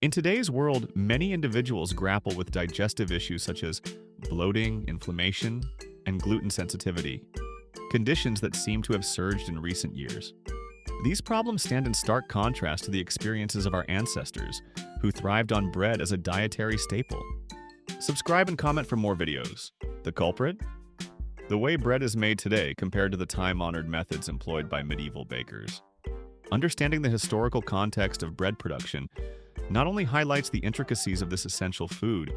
In today's world, many individuals grapple with digestive issues such as bloating, inflammation, and gluten sensitivity, conditions that seem to have surged in recent years. These problems stand in stark contrast to the experiences of our ancestors, who thrived on bread as a dietary staple. Subscribe and comment for more videos. The culprit? The way bread is made today compared to the time-honored methods employed by medieval bakers. Understanding the historical context of bread production not only highlights the intricacies of this essential food,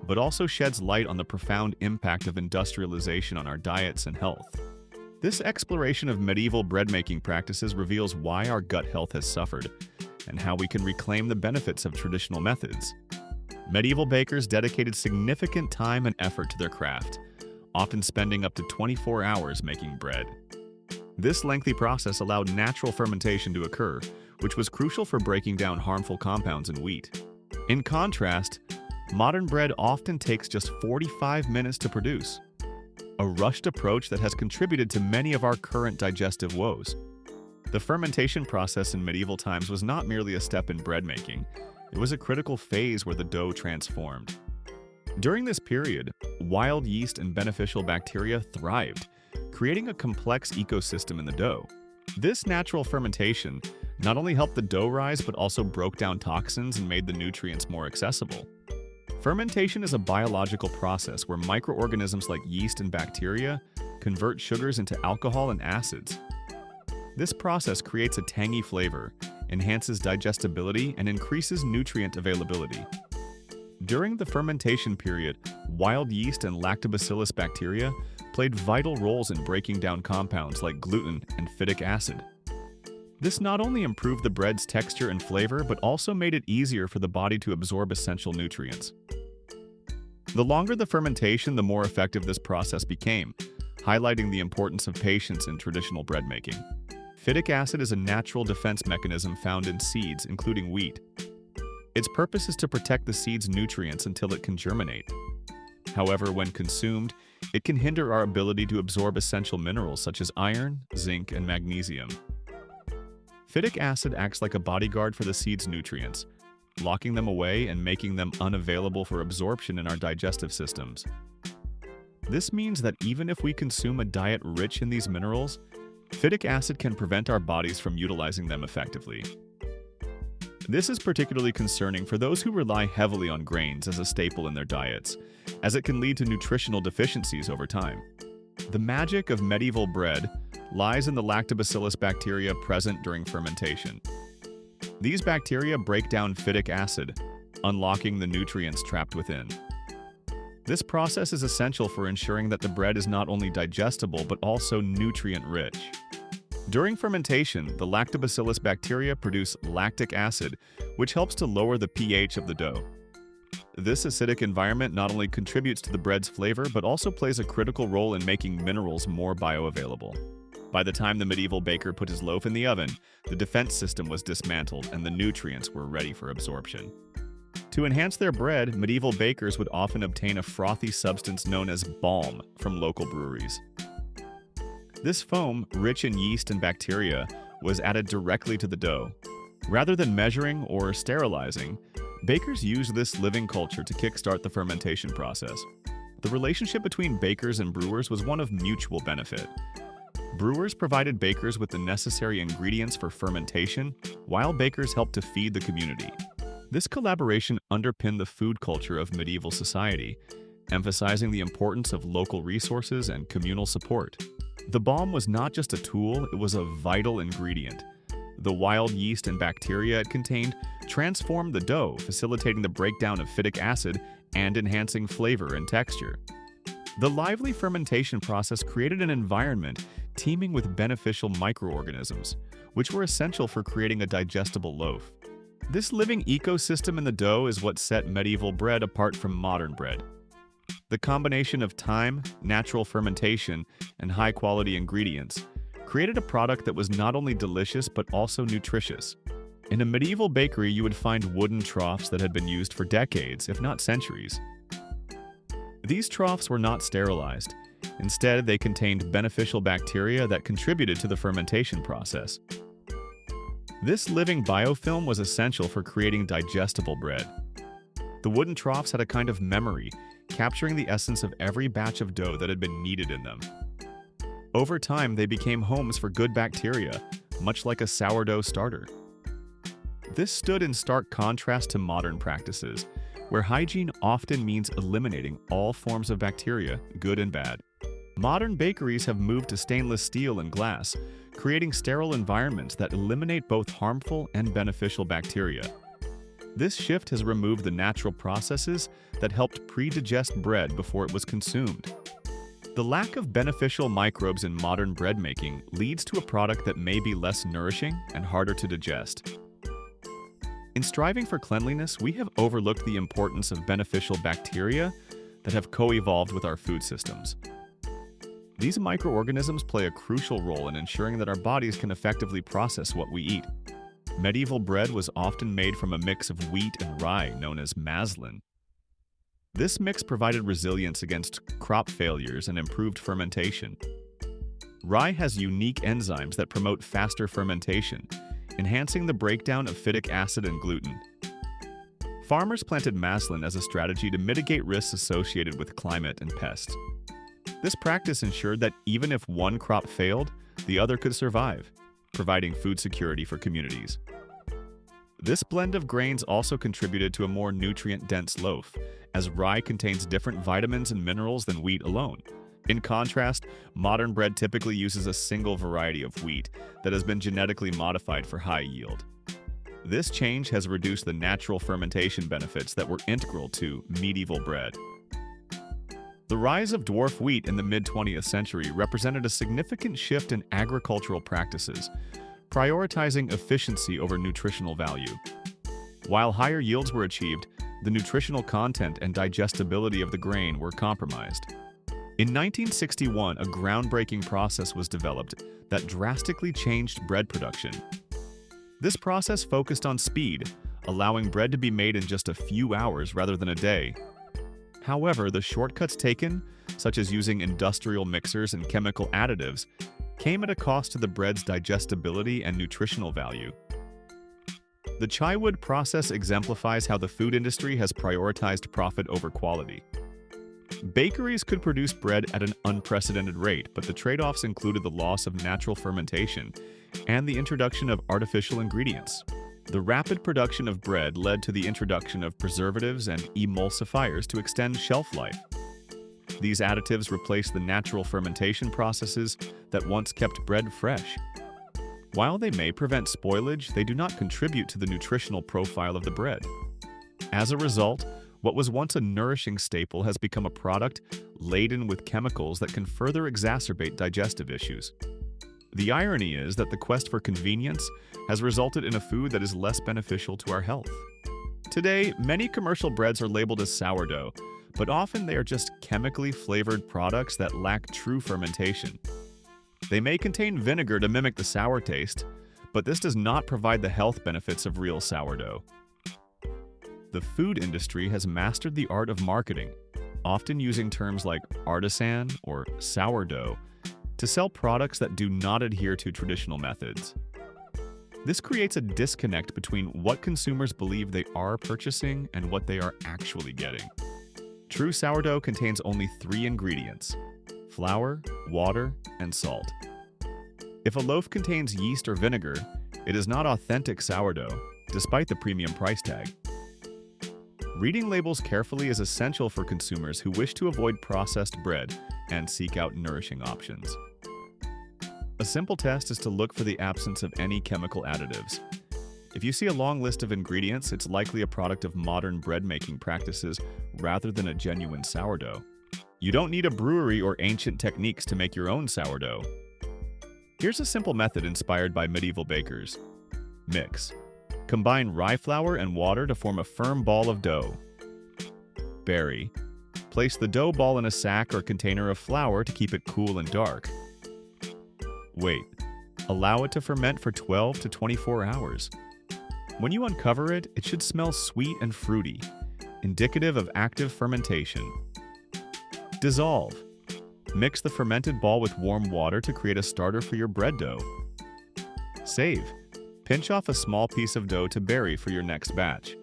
but also sheds light on the profound impact of industrialization on our diets and health. This exploration of medieval bread-making practices reveals why our gut health has suffered and how we can reclaim the benefits of traditional methods. Medieval bakers dedicated significant time and effort to their craft, often spending up to 24 hours making bread. This lengthy process allowed natural fermentation to occur, which was crucial for breaking down harmful compounds in wheat. In contrast, modern bread often takes just 45 minutes to produce, a rushed approach that has contributed to many of our current digestive woes. The fermentation process in medieval times was not merely a step in bread making, it was a critical phase where the dough transformed. During this period, wild yeast and beneficial bacteria thrived, creating a complex ecosystem in the dough. This natural fermentation not only helped the dough rise but also broke down toxins and made the nutrients more accessible. Fermentation is a biological process where microorganisms like yeast and bacteria convert sugars into alcohol and acids. This process creates a tangy flavor, enhances digestibility, and increases nutrient availability. During the fermentation period, wild yeast and lactobacillus bacteria played vital roles in breaking down compounds like gluten and phytic acid. This not only improved the bread's texture and flavor, but also made it easier for the body to absorb essential nutrients. The longer the fermentation, the more effective this process became, highlighting the importance of patience in traditional bread making. Phytic acid is a natural defense mechanism found in seeds, including wheat. Its purpose is to protect the seed's nutrients until it can germinate. However, when consumed, it can hinder our ability to absorb essential minerals such as iron, zinc, and magnesium. Phytic acid acts like a bodyguard for the seed's nutrients, locking them away and making them unavailable for absorption in our digestive systems. This means that even if we consume a diet rich in these minerals, phytic acid can prevent our bodies from utilizing them effectively. This is particularly concerning for those who rely heavily on grains as a staple in their diets, as it can lead to nutritional deficiencies over time. The magic of medieval bread lies in the lactobacillus bacteria present during fermentation. These bacteria break down phytic acid, unlocking the nutrients trapped within. This process is essential for ensuring that the bread is not only digestible but also nutrient-rich. During fermentation, the lactobacillus bacteria produce lactic acid, which helps to lower the pH of the dough. This acidic environment not only contributes to the bread's flavor, but also plays a critical role in making minerals more bioavailable. By the time the medieval baker put his loaf in the oven, the defense system was dismantled and the nutrients were ready for absorption. To enhance their bread, medieval bakers would often obtain a frothy substance known as balm from local breweries. This foam, rich in yeast and bacteria, was added directly to the dough. Rather than measuring or sterilizing, bakers used this living culture to kickstart the fermentation process. The relationship between bakers and brewers was one of mutual benefit. Brewers provided bakers with the necessary ingredients for fermentation, while bakers helped to feed the community. This collaboration underpinned the food culture of medieval society, emphasizing the importance of local resources and communal support. The balm was not just a tool, it was a vital ingredient. The wild yeast and bacteria it contained transformed the dough, facilitating the breakdown of phytic acid and enhancing flavor and texture. The lively fermentation process created an environment teeming with beneficial microorganisms, which were essential for creating a digestible loaf. This living ecosystem in the dough is what set medieval bread apart from modern bread. The combination of time, natural fermentation, and high-quality ingredients created a product that was not only delicious but also nutritious. In a medieval bakery, you would find wooden troughs that had been used for decades, if not centuries. These troughs were not sterilized. Instead, they contained beneficial bacteria that contributed to the fermentation process. This living biofilm was essential for creating digestible bread. The wooden troughs had a kind of memory, capturing the essence of every batch of dough that had been kneaded in them. Over time, they became homes for good bacteria, much like a sourdough starter. This stood in stark contrast to modern practices, where hygiene often means eliminating all forms of bacteria, good and bad. Modern bakeries have moved to stainless steel and glass, creating sterile environments that eliminate both harmful and beneficial bacteria. This shift has removed the natural processes that helped pre-digest bread before it was consumed. The lack of beneficial microbes in modern bread making leads to a product that may be less nourishing and harder to digest. In striving for cleanliness, we have overlooked the importance of beneficial bacteria that have co-evolved with our food systems. These microorganisms play a crucial role in ensuring that our bodies can effectively process what we eat. Medieval bread was often made from a mix of wheat and rye known as maslin. This mix provided resilience against crop failures and improved fermentation. Rye has unique enzymes that promote faster fermentation, enhancing the breakdown of phytic acid and gluten. Farmers planted maslin as a strategy to mitigate risks associated with climate and pests. This practice ensured that even if one crop failed, the other could survive, providing food security for communities. This blend of grains also contributed to a more nutrient-dense loaf, as rye contains different vitamins and minerals than wheat alone. In contrast, modern bread typically uses a single variety of wheat that has been genetically modified for high yield. This change has reduced the natural fermentation benefits that were integral to medieval bread. The rise of dwarf wheat in the mid-20th century represented a significant shift in agricultural practices, prioritizing efficiency over nutritional value. While higher yields were achieved, the nutritional content and digestibility of the grain were compromised. In 1961, a groundbreaking process was developed that drastically changed bread production. This process focused on speed, allowing bread to be made in just a few hours rather than a day. However, the shortcuts taken, such as using industrial mixers and chemical additives, came at a cost to the bread's digestibility and nutritional value. The chaiwood process exemplifies how the food industry has prioritized profit over quality. Bakeries could produce bread at an unprecedented rate, but the trade-offs included the loss of natural fermentation and the introduction of artificial ingredients. The rapid production of bread led to the introduction of preservatives and emulsifiers to extend shelf life. These additives replaced the natural fermentation processes that once kept bread fresh. While they may prevent spoilage, they do not contribute to the nutritional profile of the bread. As a result, what was once a nourishing staple has become a product laden with chemicals that can further exacerbate digestive issues. The irony is that the quest for convenience has resulted in a food that is less beneficial to our health. Today, many commercial breads are labeled as sourdough, but often they are just chemically flavored products that lack true fermentation. They may contain vinegar to mimic the sour taste, but this does not provide the health benefits of real sourdough. The food industry has mastered the art of marketing, often using terms like artisan or sourdough to sell products that do not adhere to traditional methods. This creates a disconnect between what consumers believe they are purchasing and what they are actually getting. True sourdough contains only 3 ingredients: flour, water, and salt. If a loaf contains yeast or vinegar, it is not authentic sourdough, despite the premium price tag. Reading labels carefully is essential for consumers who wish to avoid processed bread and seek out nourishing options. A simple test is to look for the absence of any chemical additives. If you see a long list of ingredients, it's likely a product of modern bread-making practices rather than a genuine sourdough. You don't need a brewery or ancient techniques to make your own sourdough. Here's a simple method inspired by medieval bakers. Mix. Combine rye flour and water to form a firm ball of dough. Bury. Place the dough ball in a sack or container of flour to keep it cool and dark. Wait. Allow it to ferment for 12 to 24 hours. When you uncover it, it should smell sweet and fruity, indicative of active fermentation. Dissolve. Mix the fermented ball with warm water to create a starter for your bread dough. Save. Pinch off a small piece of dough to bury for your next batch.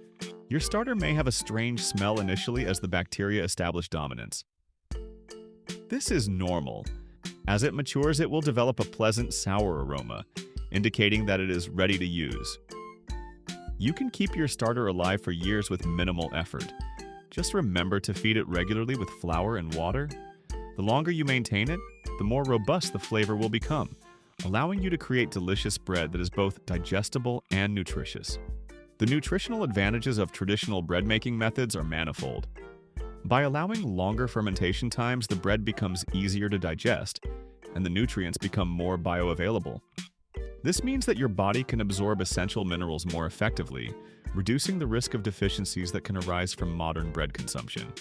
Your starter may have a strange smell initially as the bacteria establish dominance. This is normal. As it matures, it will develop a pleasant sour aroma, indicating that it is ready to use. You can keep your starter alive for years with minimal effort. Just remember to feed it regularly with flour and water. The longer you maintain it, the more robust the flavor will become, allowing you to create delicious bread that is both digestible and nutritious. The nutritional advantages of traditional bread-making methods are manifold. By allowing longer fermentation times, the bread becomes easier to digest, and the nutrients become more bioavailable. This means that your body can absorb essential minerals more effectively, reducing the risk of deficiencies that can arise from modern bread consumption.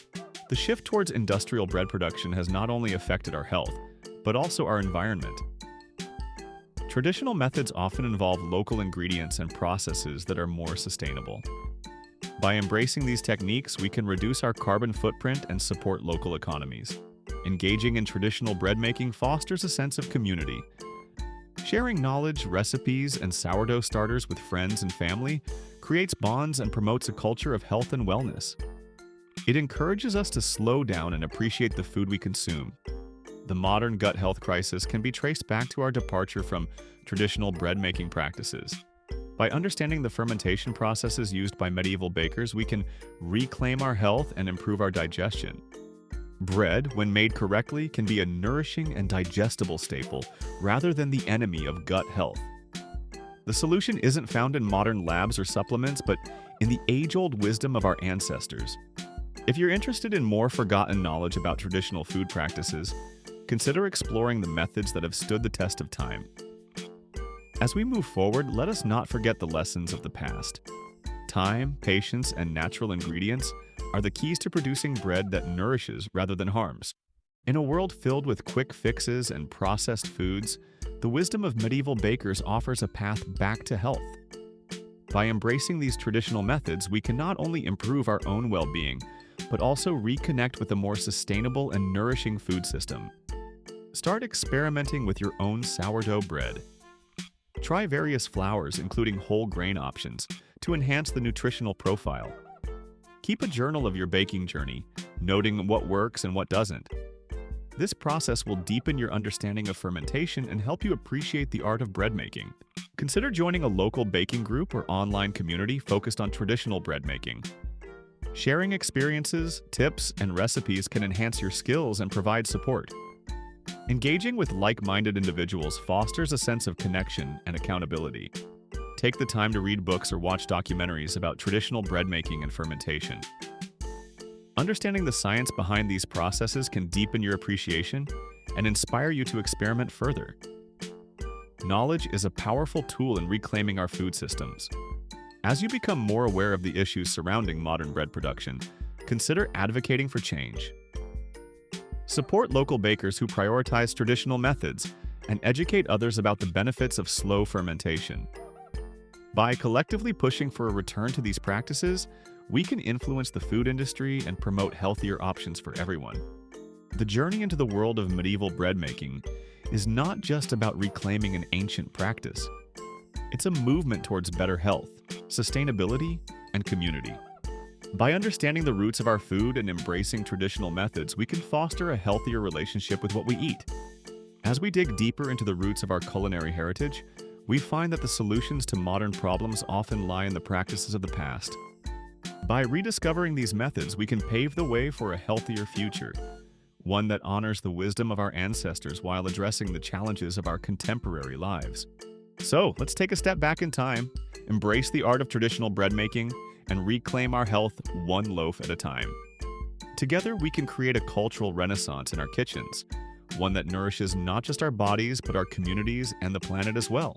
The shift towards industrial bread production has not only affected our health, but also our environment. Traditional methods often involve local ingredients and processes that are more sustainable. By embracing these techniques, we can reduce our carbon footprint and support local economies. Engaging in traditional bread making fosters a sense of community. Sharing knowledge, recipes, and sourdough starters with friends and family creates bonds and promotes a culture of health and wellness. It encourages us to slow down and appreciate the food we consume. The modern gut health crisis can be traced back to our departure from traditional bread-making practices. By understanding the fermentation processes used by medieval bakers, we can reclaim our health and improve our digestion. Bread, when made correctly, can be a nourishing and digestible staple rather than the enemy of gut health. The solution isn't found in modern labs or supplements, but in the age-old wisdom of our ancestors. If you're interested in more forgotten knowledge about traditional food practices, consider exploring the methods that have stood the test of time. As we move forward, let us not forget the lessons of the past. Time, patience, and natural ingredients are the keys to producing bread that nourishes rather than harms. In a world filled with quick fixes and processed foods, the wisdom of medieval bakers offers a path back to health. By embracing these traditional methods, we can not only improve our own well-being, but also reconnect with a more sustainable and nourishing food system. Start experimenting with your own sourdough bread. Try various flours, including whole grain options, to enhance the nutritional profile. Keep a journal of your baking journey, noting what works and what doesn't. This process will deepen your understanding of fermentation and help you appreciate the art of bread making. Consider joining a local baking group or online community focused on traditional bread making. Sharing experiences, tips, and recipes can enhance your skills and provide support. Engaging with like-minded individuals fosters a sense of connection and accountability. Take the time to read books or watch documentaries about traditional bread making and fermentation. Understanding the science behind these processes can deepen your appreciation and inspire you to experiment further. Knowledge is a powerful tool in reclaiming our food systems. As you become more aware of the issues surrounding modern bread production, consider advocating for change. Support local bakers who prioritize traditional methods and educate others about the benefits of slow fermentation. By collectively pushing for a return to these practices, we can influence the food industry and promote healthier options for everyone. The journey into the world of medieval bread making is not just about reclaiming an ancient practice. It's a movement towards better health, sustainability, and community. By understanding the roots of our food and embracing traditional methods, we can foster a healthier relationship with what we eat. As we dig deeper into the roots of our culinary heritage, we find that the solutions to modern problems often lie in the practices of the past. By rediscovering these methods, we can pave the way for a healthier future, one that honors the wisdom of our ancestors while addressing the challenges of our contemporary lives. So, let's take a step back in time, embrace the art of traditional bread making, and reclaim our health one loaf at a time. Together, we can create a cultural renaissance in our kitchens, one that nourishes not just our bodies, but our communities and the planet as well.